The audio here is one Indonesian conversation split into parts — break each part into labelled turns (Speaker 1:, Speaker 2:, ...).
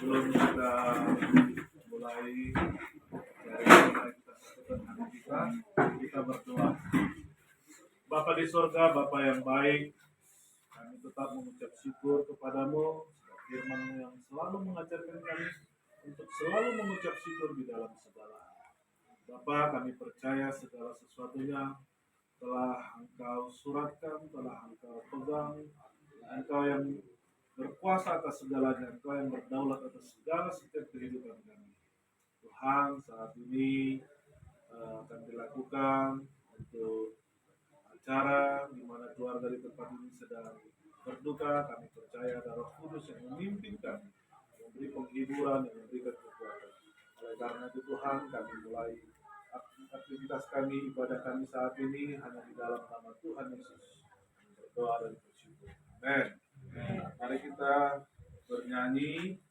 Speaker 1: Sebelum kita mulai dari kita satukan hati kita berdoa. Bapa di sorga, Bapa yang baik, kami tetap mengucap syukur kepadamu, firman yang selalu mengajarkan kami untuk selalu mengucap syukur di dalam segala hal. Bapa, kami percaya segala sesuatunya telah Engkau suratkan, telah Engkau pegang, Engkau yang berkuasa atas segalanya, Engkau yang berdaulat atas segala setiap kehidupan kami. Tuhan, saat ini akan dilakukan untuk acara di mana keluarga di tempat ini sedang berduka. Kami percaya ada Roh Kudus yang memimpin kami, memberi penghiburan dan memberikan kekuatan. Oleh karena itu Tuhan, kami mulai aktivitas kami, ibadah kami saat ini hanya di dalam nama Tuhan Yesus. Berdoa dan bersyukur. Amin. Mari kita bernyanyi.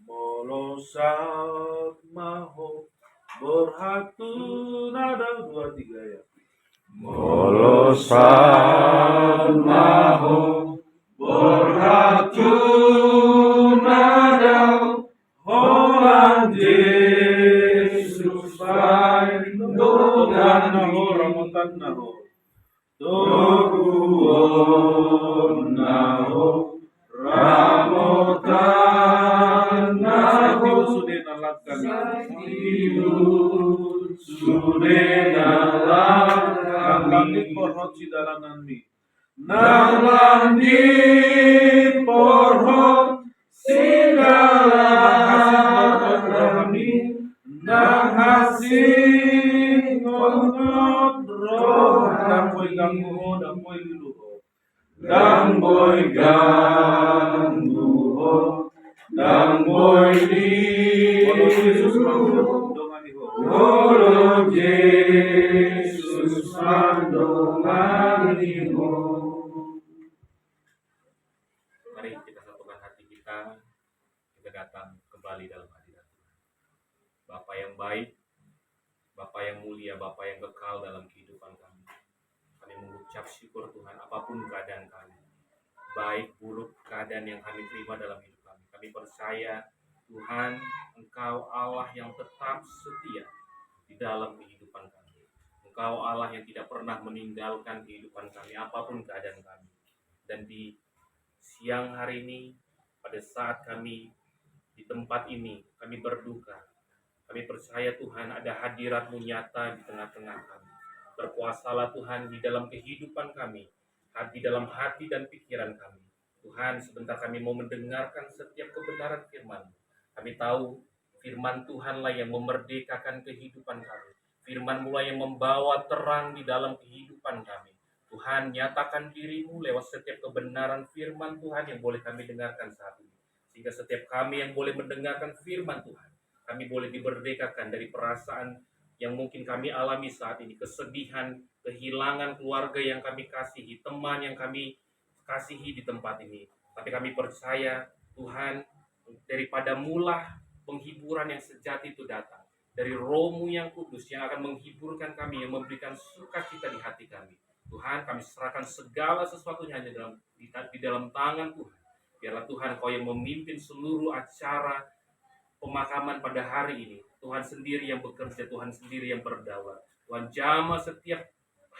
Speaker 1: Molosat maho berhatu nada 2 3 ya.
Speaker 2: Molosat maho berhatu nada Holang Yesus baik
Speaker 1: Dogan naho ramotan naho
Speaker 2: Doguon naho Ramotan naho
Speaker 1: sudah nalakan langit porhot sidalananmi
Speaker 2: Nang langit porhot sidalananmi Nang hasing ngonot roh
Speaker 1: dampoy gangguho dampoy liluho
Speaker 2: Damboy gangguho Damboy
Speaker 1: Walau Yesus
Speaker 2: liluho
Speaker 1: manggung dongani ho
Speaker 2: Walau Yesus mandongani-Mu.
Speaker 3: Mari kita satukan hati kita datang kembali dalam hadirat Tuhan. Bapa yang baik, Bapa yang mulia, Bapa yang kekal dalam kehidupan kami. Kami mengucap syukur Tuhan apapun keadaan kami, baik buruk keadaan yang kami terima dalam hidup kami. Kami percaya Tuhan, Engkau Allah yang tetap setia di dalam kehidupan kami. Engkau Allah yang tidak pernah meninggalkan kehidupan kami, apapun keadaan kami. Dan di siang hari ini, pada saat kami di tempat ini, kami berduka. Kami percaya Tuhan ada hadirat-Mu nyata di tengah-tengah kami. Berkuasalah Tuhan di dalam kehidupan kami, di dalam hati dan pikiran kami. Tuhan, sebentar kami mau mendengarkan setiap kebenaran firman-Mu. Kami tahu firman Tuhanlah yang memerdekakan kehidupan kami. Firman-Mu lah yang membawa terang di dalam kehidupan kami. Tuhan, nyatakan diri-Mu lewat setiap kebenaran firman Tuhan yang boleh kami dengarkan saat ini. Sehingga setiap kami yang boleh mendengarkan firman Tuhan, kami boleh diberdekakan dari perasaan yang mungkin kami alami saat ini. Kesedihan, kehilangan keluarga yang kami kasihi, teman yang kami kasihi di tempat ini. Tapi kami percaya Tuhan, daripada mula penghiburan yang sejati itu datang. Dari Roh-Mu yang kudus yang akan menghiburkan kami, yang memberikan sukacita di hati kami. Tuhan, kami serahkan segala sesuatunya hanya di dalam tangan Tuhan. Biarlah Tuhan Kau yang memimpin seluruh acara pemakaman pada hari ini. Tuhan sendiri yang bekerja, Tuhan sendiri yang berdaulat. Tuhan jamah setiap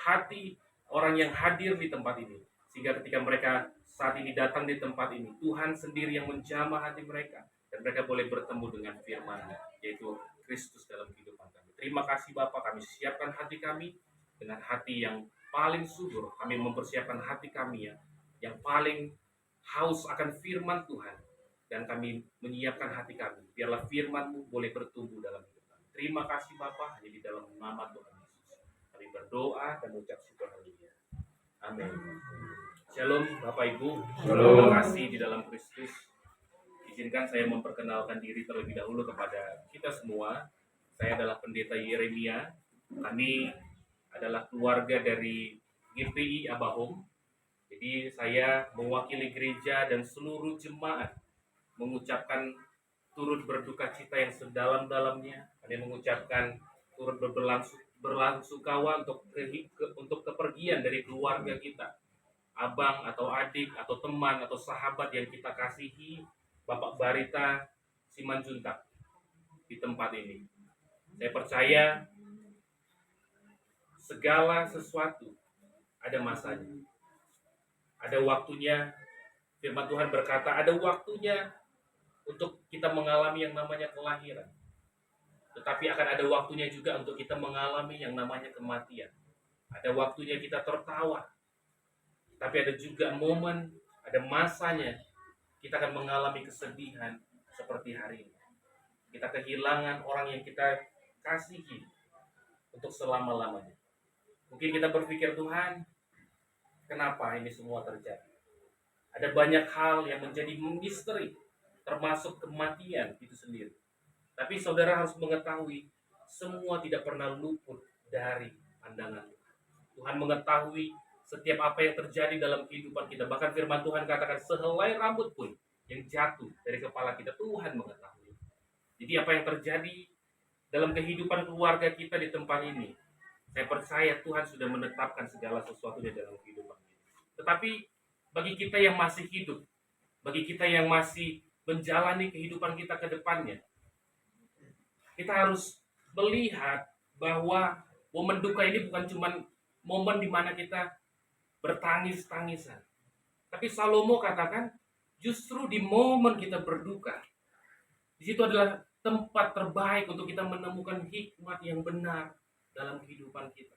Speaker 3: hati orang yang hadir di tempat ini. Sehingga ketika mereka saat ini datang di tempat ini, Tuhan sendiri yang menjamah hati mereka. Dan mereka boleh bertemu dengan firman-Nya, yaitu Kristus dalam kehidupan kami. Terima kasih Bapa, kami siapkan hati kami dengan hati yang paling subur. Kami mempersiapkan hati kami yang paling haus akan firman Tuhan. Dan kami menyiapkan hati kami. Biarlah firman-Mu boleh bertumbuh dalam hidup kami. Terima kasih Bapa, hanya di dalam nama Tuhan Yesus. Kami berdoa dan mengucap syukur haleluya. Amin. Shalom Bapak Ibu. Terima kasih di dalam Kristus. Izinkan saya memperkenalkan diri terlebih dahulu kepada kita semua. Saya adalah Pendeta Yeremia. Kami adalah keluarga dari GPI Abahom. Jadi saya mewakili gereja dan seluruh jemaat mengucapkan turut berduka cita yang sedalam-dalamnya. Kami mengucapkan turut berlangsukawa untuk kepergian dari keluarga kita, abang atau adik atau teman atau sahabat yang kita kasihi, Bapak Barita Simanjuntak di tempat ini. Saya percaya segala sesuatu ada masanya, ada waktunya. Firman Tuhan berkata ada waktunya untuk kita mengalami yang namanya kelahiran, tetapi akan ada waktunya juga untuk kita mengalami yang namanya kematian. Ada waktunya kita tertawa, tapi ada juga momen, ada masanya kita akan mengalami kesedihan seperti hari ini. Kita kehilangan orang yang kita kasihi untuk selama-lamanya. Mungkin kita berpikir, Tuhan, kenapa ini semua terjadi? Ada banyak hal yang menjadi misteri, termasuk kematian itu sendiri. Tapi saudara harus mengetahui, semua tidak pernah luput dari pandangan Tuhan. Tuhan mengetahui setiap apa yang terjadi dalam kehidupan kita. Bahkan firman Tuhan katakan, sehelai rambut pun yang jatuh dari kepala kita, Tuhan mengetahui. Jadi apa yang terjadi dalam kehidupan keluarga kita di tempat ini, saya percaya Tuhan sudah menetapkan segala sesuatunya dalam kehidupan kita. Tetapi bagi kita yang masih hidup, bagi kita yang masih menjalani kehidupan kita ke depannya, kita harus melihat bahwa momen duka ini bukan cuma momen di mana kita bertangis-tangisan. Tapi Salomo katakan, justru di momen kita berduka, di situ adalah tempat terbaik untuk kita menemukan hikmat yang benar dalam kehidupan kita.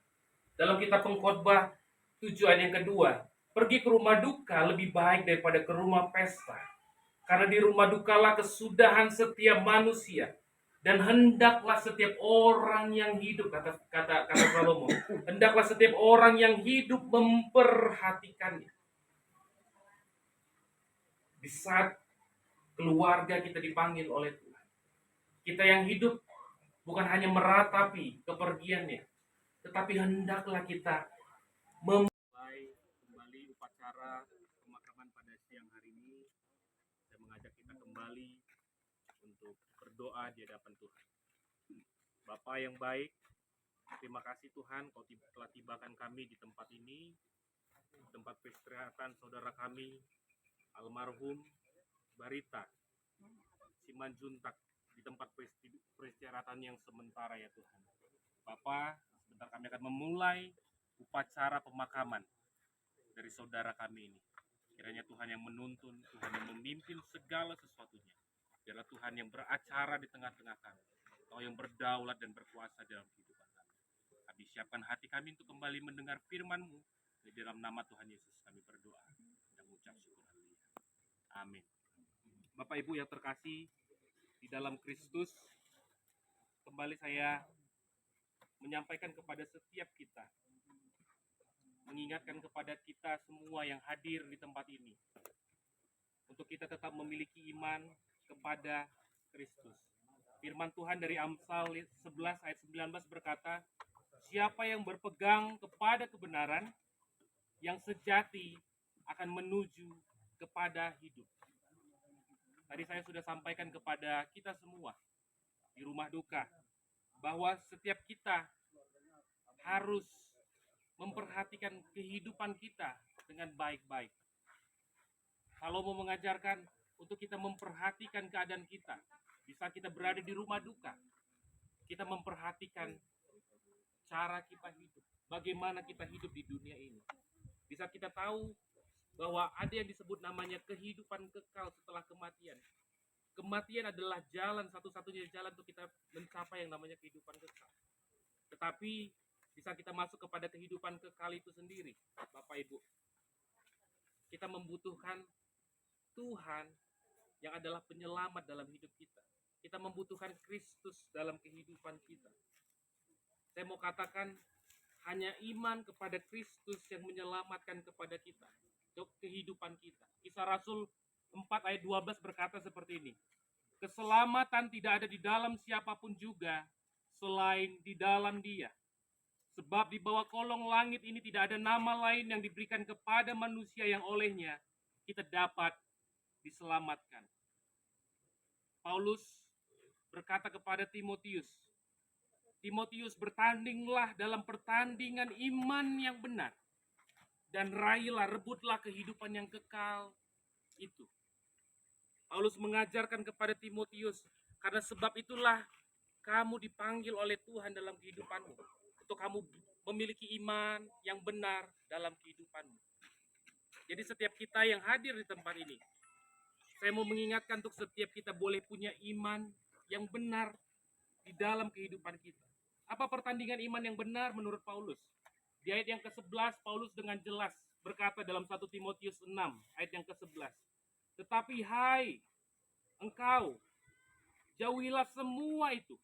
Speaker 3: Dalam kitab Pengkhotbah 7 ayat yang kedua, pergi ke rumah duka lebih baik daripada ke rumah pesta. Karena di rumah dukalah kesudahan setiap manusia, dan hendaklah setiap orang yang hidup, kata Salomo, hendaklah setiap orang yang hidup memperhatikannya. Di saat keluarga kita dipanggil oleh Tuhan, kita yang hidup bukan hanya meratapi kepergiannya, tetapi hendaklah kita memulai kembali upacara pemakaman pada siang hari ini. Saya mengajak kita kembali untuk berdoa di hadapan Tuhan. Bapa yang baik, terima kasih Tuhan, Kau telah tibakan kami di tempat ini, di tempat peristirahatan saudara kami, almarhum Barita Simanjuntak, di tempat peristirahatan yang sementara ya Tuhan. Bapa, sebentar kami akan memulai upacara pemakaman dari saudara kami ini. Kiranya Tuhan yang menuntun, Tuhan yang memimpin segala sesuatunya. Biarlah Tuhan yang beracara di tengah-tengah kami. Kau yang berdaulat dan berkuasa dalam kehidupan kami. Kami siapkan hati kami untuk kembali mendengar firman-Mu. Di dalam nama Tuhan Yesus kami berdoa dan mengucap syukur. Amin. Bapak Ibu yang terkasih di dalam Kristus, kembali saya menyampaikan kepada setiap kita, mengingatkan kepada kita semua yang hadir di tempat ini, untuk kita tetap memiliki iman kepada Kristus. Firman Tuhan dari Amsal 11 ayat 19 berkata, siapa yang berpegang kepada kebenaran yang sejati akan menuju kepada hidup. Tadi saya sudah sampaikan kepada kita semua di rumah duka, bahwa setiap kita harus memperhatikan kehidupan kita dengan baik-baik. Salomo mengajarkan untuk kita memperhatikan keadaan kita. Bisa kita berada di rumah duka, kita memperhatikan cara kita hidup, bagaimana kita hidup di dunia ini. Bisa kita tahu bahwa ada yang disebut namanya kehidupan kekal setelah kematian. Kematian adalah jalan, satu-satunya jalan untuk kita mencapai yang namanya kehidupan kekal. Tetapi bisa kita masuk kepada kehidupan kekal itu sendiri, Bapak Ibu. Kita membutuhkan Tuhan yang adalah penyelamat dalam hidup kita. Kita membutuhkan Kristus dalam kehidupan kita. Saya mau katakan, hanya iman kepada Kristus yang menyelamatkan kepada kita, untuk kehidupan kita. Kisah Rasul 4 ayat 12 berkata seperti ini. Keselamatan tidak ada di dalam siapapun juga selain di dalam Dia. Sebab di bawah kolong langit ini tidak ada nama lain yang diberikan kepada manusia yang olehnya kita dapat diselamatkan. Paulus berkata kepada Timotius, Timotius, bertandinglah dalam pertandingan iman yang benar. dan raihlah, rebutlah kehidupan yang kekal itu. Paulus mengajarkan kepada Timotius, karena sebab itulah kamu dipanggil oleh Tuhan dalam kehidupanmu, untuk kamu memiliki iman yang benar dalam kehidupanmu. Jadi setiap kita yang hadir di tempat ini, saya mau mengingatkan untuk setiap kita boleh punya iman yang benar di dalam kehidupan kita. Apa pertandingan iman yang benar menurut Paulus? Di ayat yang ke-11, Paulus dengan jelas berkata dalam 1 Timotius 6, ayat yang ke-11. Tetapi hai engkau, jauhilah semua itu.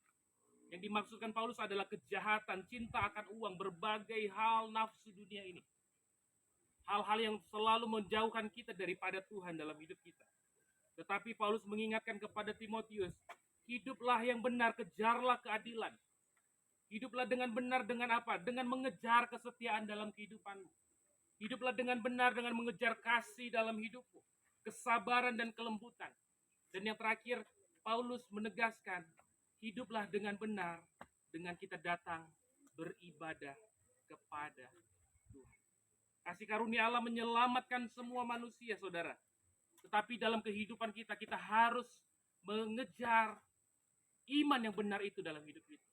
Speaker 3: Yang dimaksudkan Paulus adalah kejahatan, cinta akan uang, berbagai hal nafsu dunia ini. Hal-hal yang selalu menjauhkan kita daripada Tuhan dalam hidup kita. Tetapi Paulus mengingatkan kepada Timotius, hiduplah yang benar, kejarlah keadilan. Hiduplah dengan benar dengan apa? Dengan mengejar kesetiaan dalam kehidupanmu. Hiduplah dengan benar dengan mengejar kasih dalam hidupmu, kesabaran dan kelembutan. Dan yang terakhir, Paulus menegaskan, hiduplah dengan benar dengan kita datang beribadah kepada Tuhan. Kasih karunia Allah menyelamatkan semua manusia, saudara. Tetapi dalam kehidupan kita, kita harus mengejar iman yang benar itu dalam hidup kita.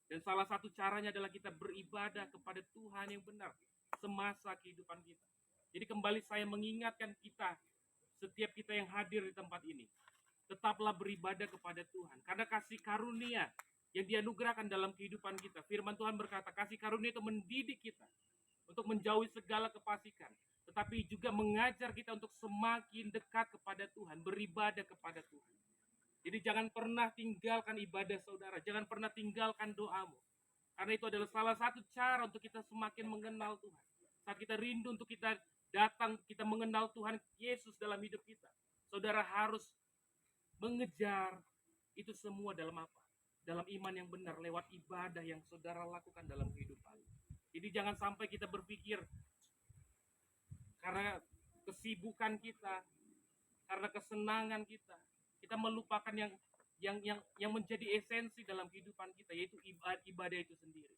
Speaker 3: Dan salah satu caranya adalah kita beribadah kepada Tuhan yang benar semasa kehidupan kita. Jadi kembali saya mengingatkan kita, setiap kita yang hadir di tempat ini, tetaplah beribadah kepada Tuhan. Karena kasih karunia yang dianugerahkan dalam kehidupan kita. Firman Tuhan berkata, kasih karunia itu mendidik kita untuk menjauhi segala kefasikan, tetapi juga mengajar kita untuk semakin dekat kepada Tuhan, beribadah kepada Tuhan. Jadi jangan pernah tinggalkan ibadah saudara, jangan pernah tinggalkan doamu. Karena itu adalah salah satu cara untuk kita semakin mengenal Tuhan. Saat kita rindu untuk kita datang, kita mengenal Tuhan Yesus dalam hidup kita. Saudara harus mengejar itu semua dalam apa? Dalam iman yang benar, lewat ibadah yang saudara lakukan dalam kehidupan. Jadi jangan sampai kita berpikir karena kesibukan kita, karena kesenangan kita, kita melupakan yang menjadi esensi dalam kehidupan kita, yaitu ibadah itu sendiri.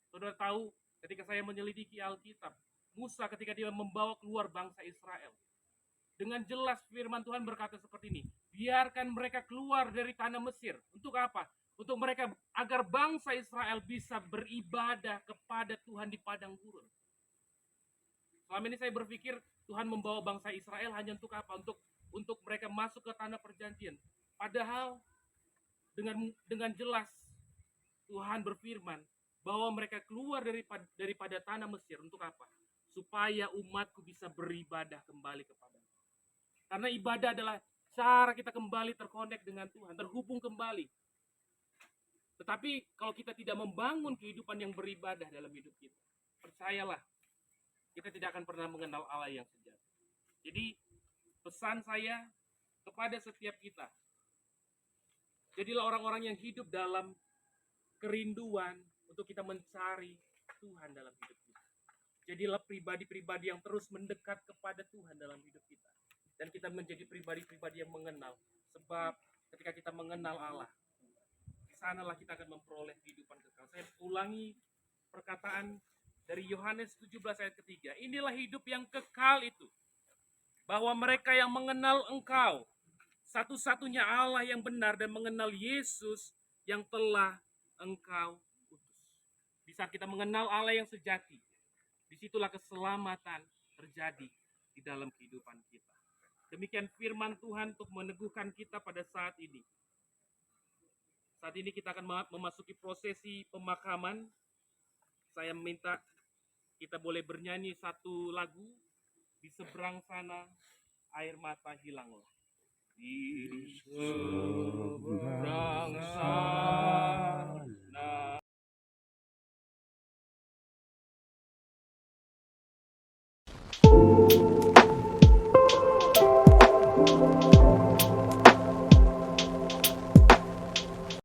Speaker 3: Saudara tahu, ketika saya menyelidiki Alkitab, Musa ketika dia membawa keluar bangsa Israel, dengan jelas firman Tuhan berkata seperti ini, biarkan mereka keluar dari tanah Mesir. Untuk apa? Untuk mereka, agar bangsa Israel bisa beribadah kepada Tuhan di padang gurun. Selama ini saya berpikir Tuhan membawa bangsa Israel hanya untuk apa? Untuk mereka masuk ke tanah perjanjian. Padahal dengan jelas Tuhan berfirman bahwa mereka keluar daripada tanah Mesir untuk apa? Supaya umatku bisa beribadah kembali kepada-Nya. Karena ibadah adalah cara kita kembali terkonek dengan Tuhan, terhubung kembali. Tetapi kalau kita tidak membangun kehidupan yang beribadah dalam hidup kita, percayalah, kita tidak akan pernah mengenal Allah yang sejati. Jadi pesan saya kepada setiap kita, jadilah orang-orang yang hidup dalam kerinduan untuk kita mencari Tuhan dalam hidup kita. Jadilah pribadi-pribadi yang terus mendekat kepada Tuhan dalam hidup kita. Dan kita menjadi pribadi-pribadi yang mengenal. Sebab ketika kita mengenal Allah, di sanalah kita akan memperoleh kehidupan kekal. Saya ulangi perkataan dari Yohanes 17 ayat ketiga. Inilah hidup yang kekal itu, bahwa mereka yang mengenal Engkau, satu-satunya Allah yang benar, dan mengenal Yesus yang telah Engkau utus. Di saat kita mengenal Allah yang sejati, disitulah keselamatan terjadi di dalam kehidupan kita. Demikian firman Tuhan untuk meneguhkan kita pada saat ini. Saat ini kita akan memasuki prosesi pemakaman. Saya minta kita boleh bernyanyi satu lagu, Di Seberang Sana Air Mata Hilanglah. Di seberang sana